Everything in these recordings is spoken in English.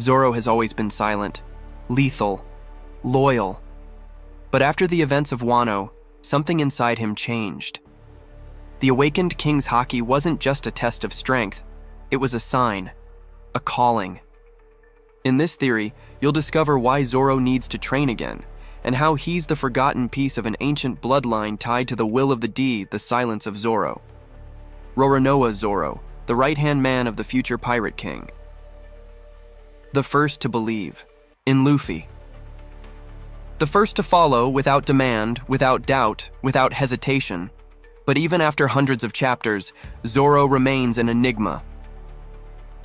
Zoro has always been silent, lethal, loyal. But after the events of Wano, something inside him changed. The awakened king's haki wasn't just a test of strength, it was a sign, a calling. In this theory, you'll discover why Zoro needs to train again, and how he's the forgotten piece of an ancient bloodline tied to the will of the D, the silence of Zoro. Roronoa Zoro, the right-hand man of the future pirate king. The first to believe, in Luffy. The first to follow without demand, without doubt, without hesitation. But even after hundreds of chapters, Zoro remains an enigma.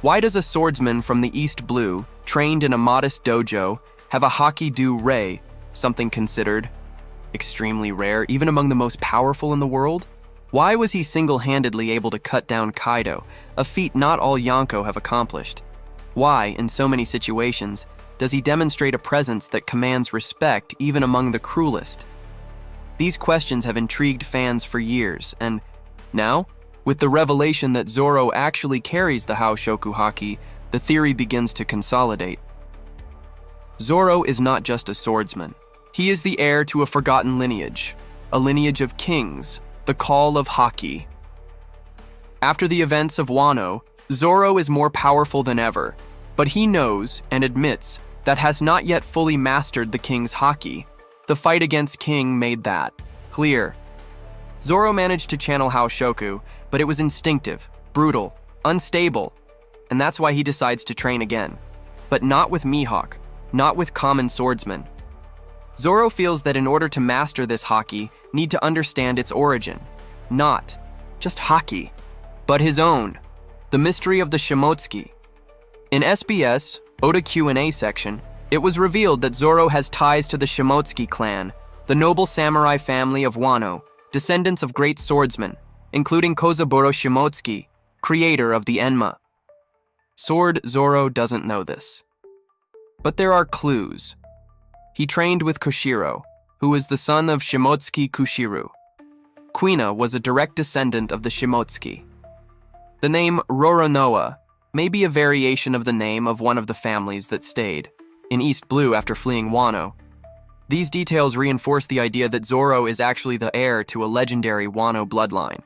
Why does a swordsman from the East Blue, trained in a modest dojo, have a haki do rei, something considered extremely rare even among the most powerful in the world? Why was he single-handedly able to cut down Kaido, a feat not all Yonko have accomplished? Why, in so many situations, does he demonstrate a presence that commands respect even among the cruelest? These questions have intrigued fans for years, and now, with the revelation that Zoro actually carries the Haoshoku haki, the theory begins to consolidate. Zoro is not just a swordsman. He is the heir to a forgotten lineage, a lineage of kings, the call of haki. After the events of Wano, Zoro is more powerful than ever, but he knows and admits that has not yet fully mastered the king's haki. The fight against King made that clear. Zoro managed to channel Haoshoku, but it was instinctive, brutal, unstable, and that's why he decides to train again. But not with Mihawk, not with common swordsmen. Zoro feels that in order to master this haki, need to understand its origin. Not just haki, but his own, the mystery of the Shimotsuki. In SBS, Oda Q&A section, it was revealed that Zoro has ties to the Shimotsuki clan, the noble samurai family of Wano, descendants of great swordsmen, including Kozaburo Shimotsuki, creator of the Enma. Sword Zoro doesn't know this. But there are clues. He trained with Koshiro, who is the son of Shimotsuki Kushiru. Kuina was a direct descendant of the Shimotsuki. The name Roronoa may be a variation of the name of one of the families that stayed in East Blue after fleeing Wano. These details reinforce the idea that Zoro is actually the heir to a legendary Wano bloodline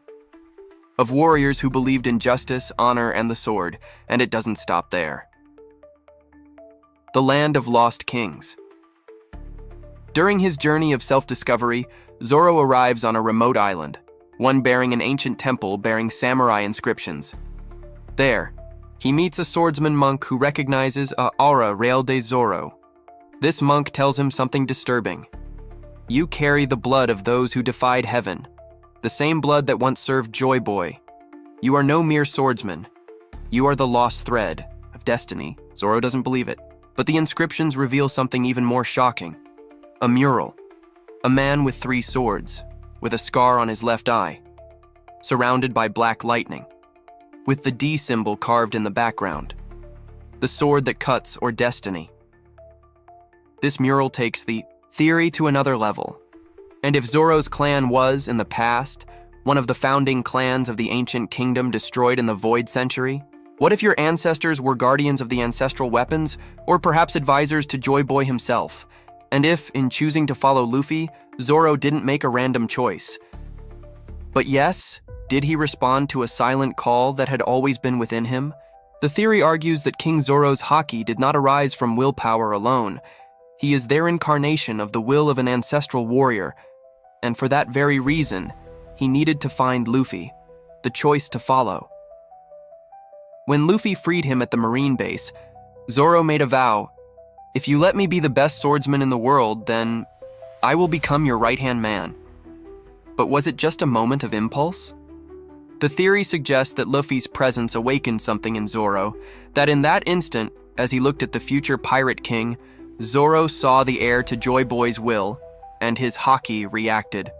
of warriors who believed in justice, honor, and the sword, and it doesn't stop there. The Land of Lost Kings. During his journey of self-discovery, Zoro arrives on a remote island, one bearing an ancient temple bearing samurai inscriptions. There, he meets a swordsman monk who recognizes a aura real de Zoro. This monk tells him something disturbing. You carry the blood of those who defied heaven, the same blood that once served Joy Boy. You are no mere swordsman. You are the lost thread of destiny. Zoro doesn't believe it, but the inscriptions reveal something even more shocking. A mural. A man with 3 swords, with a scar on his left eye, surrounded by black lightning, with the D symbol carved in the background. The sword that cuts, or destiny. This mural takes the theory to another level. And if Zoro's clan was, in the past, one of the founding clans of the ancient kingdom destroyed in the Void Century, what if your ancestors were guardians of the ancestral weapons, or perhaps advisors to Joy Boy himself? And if, in choosing to follow Luffy, Zoro didn't make a random choice? But yes, did he respond to a silent call that had always been within him? The theory argues that King Zoro's haki did not arise from willpower alone. He is their incarnation of the will of an ancestral warrior, and for that very reason, he needed to find Luffy, the choice to follow. When Luffy freed him at the marine base, Zoro made a vow. If you let me be the best swordsman in the world, then I will become your right-hand man. But was it just a moment of impulse? The theory suggests that Luffy's presence awakened something in Zoro, that in that instant, as he looked at the future pirate king, Zoro saw the heir to Joy Boy's will, and his haki reacted.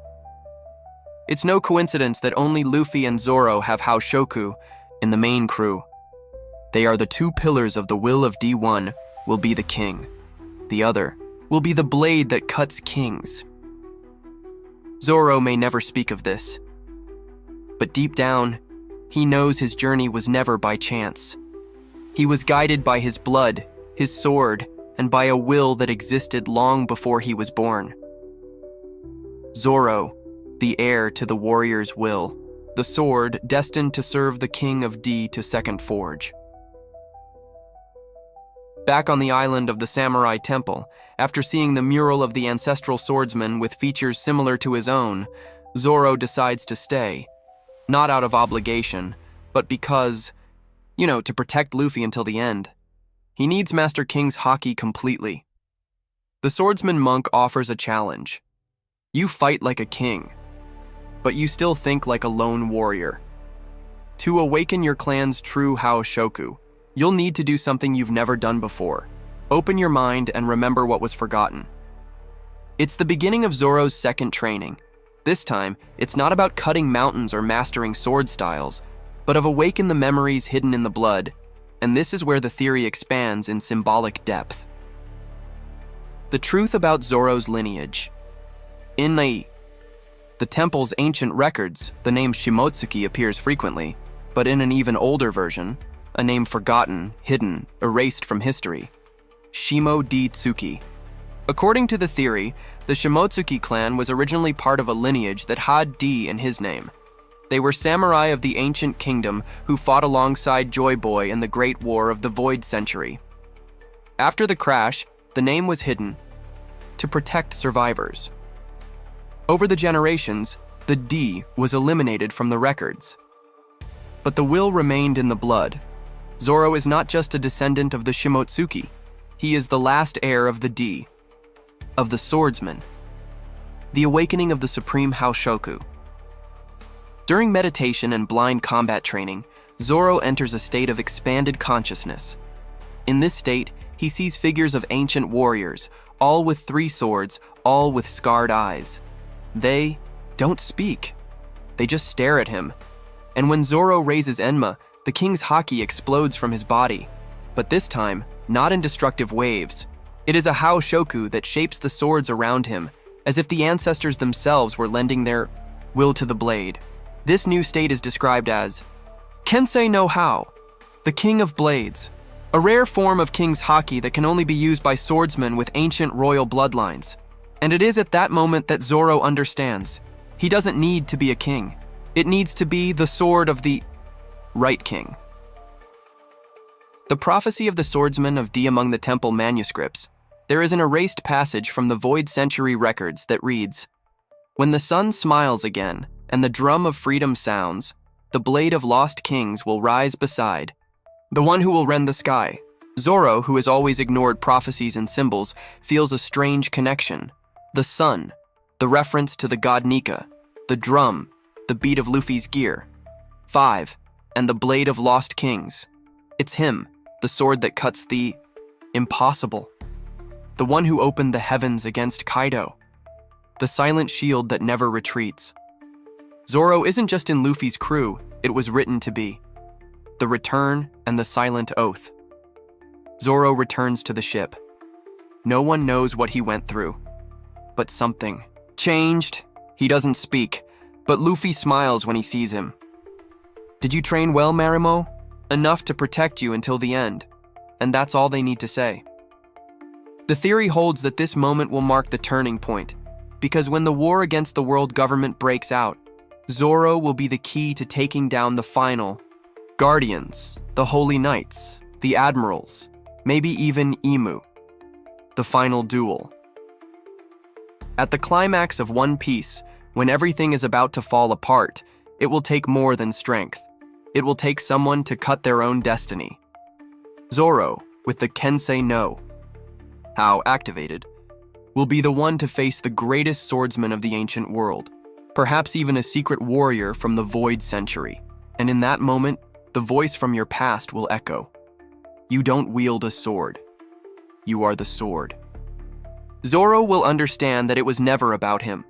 It's no coincidence that only Luffy and Zoro have Haoshoku in the main crew. They are the 2 pillars of the will of D1, will be the king. The other will be the blade that cuts kings. Zoro may never speak of this, but deep down, he knows his journey was never by chance. He was guided by his blood, his sword, and by a will that existed long before he was born. Zoro, the heir to the warrior's will, the sword destined to serve the king of D to Second Forge. Back on the island of the Samurai Temple, after seeing the mural of the ancestral swordsman with features similar to his own, Zoro decides to stay, not out of obligation, but because, to protect Luffy until the end. He needs Master King's haki completely. The swordsman monk offers a challenge. You fight like a king, but you still think like a lone warrior. To awaken your clan's true Haoshoku, you'll need to do something you've never done before. Open your mind and remember what was forgotten. It's the beginning of Zoro's second training. This time, it's not about cutting mountains or mastering sword styles, but of awaken the memories hidden in the blood, and this is where the theory expands in symbolic depth. The truth about Zoro's lineage. In the temple's ancient records, the name Shimotsuki appears frequently, but in an even older version, a name forgotten, hidden, erased from history. Shimo-D-Tsuki. According to the theory, the Shimotsuki clan was originally part of a lineage that had D in his name. They were samurai of the ancient kingdom who fought alongside Joy Boy in the Great War of the Void Century. After the crash, the name was hidden to protect survivors. Over the generations, the D was eliminated from the records. But the will remained in the blood. Zoro is not just a descendant of the Shimotsuki. He is the last heir of the D, of the swordsman. The awakening of the supreme Haoshoku. During meditation and blind combat training, Zoro enters a state of expanded consciousness. In this state, he sees figures of ancient warriors, all with 3 swords, all with scarred eyes. They don't speak. They just stare at him. And when Zoro raises Enma, the king's haki explodes from his body. But this time, not in destructive waves. It is a Haoshoku that shapes the swords around him, as if the ancestors themselves were lending their will to the blade. This new state is described as Kensei no Hao, the king of blades, a rare form of king's haki that can only be used by swordsmen with ancient royal bloodlines. And it is at that moment that Zoro understands. He doesn't need to be a king. It needs to be the sword of the right king. The prophecy of the swordsman of D among the temple manuscripts. There is an erased passage from the Void Century records that reads, "When the sun smiles again, and the drum of freedom sounds, the blade of lost kings will rise beside the one who will rend the sky." Zoro, who has always ignored prophecies and symbols, feels a strange connection. The sun, the reference to the god Nika, the drum, the beat of Luffy's gear. 5, and the blade of lost kings. It's him, the sword that cuts the impossible. The one who opened the heavens against Kaido. The silent shield that never retreats. Zoro isn't just in Luffy's crew, it was written to be. The return and the silent oath. Zoro returns to the ship. No one knows what he went through. But something changed. He doesn't speak, but Luffy smiles when he sees him. "Did you train well, Marimo? Enough to protect you until the end." And that's all they need to say. The theory holds that this moment will mark the turning point, because when the war against the world government breaks out, Zoro will be the key to taking down the final Guardians, the Holy Knights, the Admirals, maybe even Imu. The final duel. At the climax of One Piece, when everything is about to fall apart, it will take more than strength. It will take someone to cut their own destiny. Zoro, with the Kensei no Hao activated, will be the one to face the greatest swordsman of the ancient world, perhaps even a secret warrior from the Void Century. And in that moment, the voice from your past will echo. You don't wield a sword. You are the sword. Zoro will understand that it was never about him.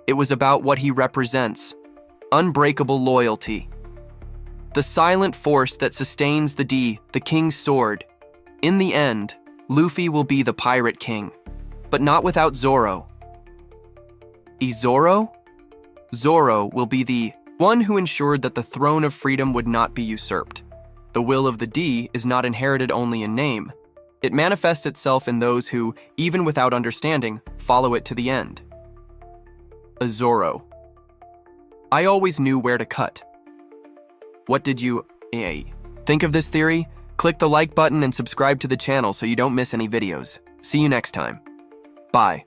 It was about what he represents. Unbreakable loyalty. The silent force that sustains the D, the king's sword. In the end, Luffy will be the pirate king, but not without Zoro. Zoro? Zoro will be the one who ensured that the throne of freedom would not be usurped. The will of the D is not inherited only in name, It manifests itself in those who, even without understanding, follow it to the end. A Zoro. I always knew where to cut. What did you think of this theory? Click the like button and subscribe to the channel so you don't miss any videos. See you next time. Bye.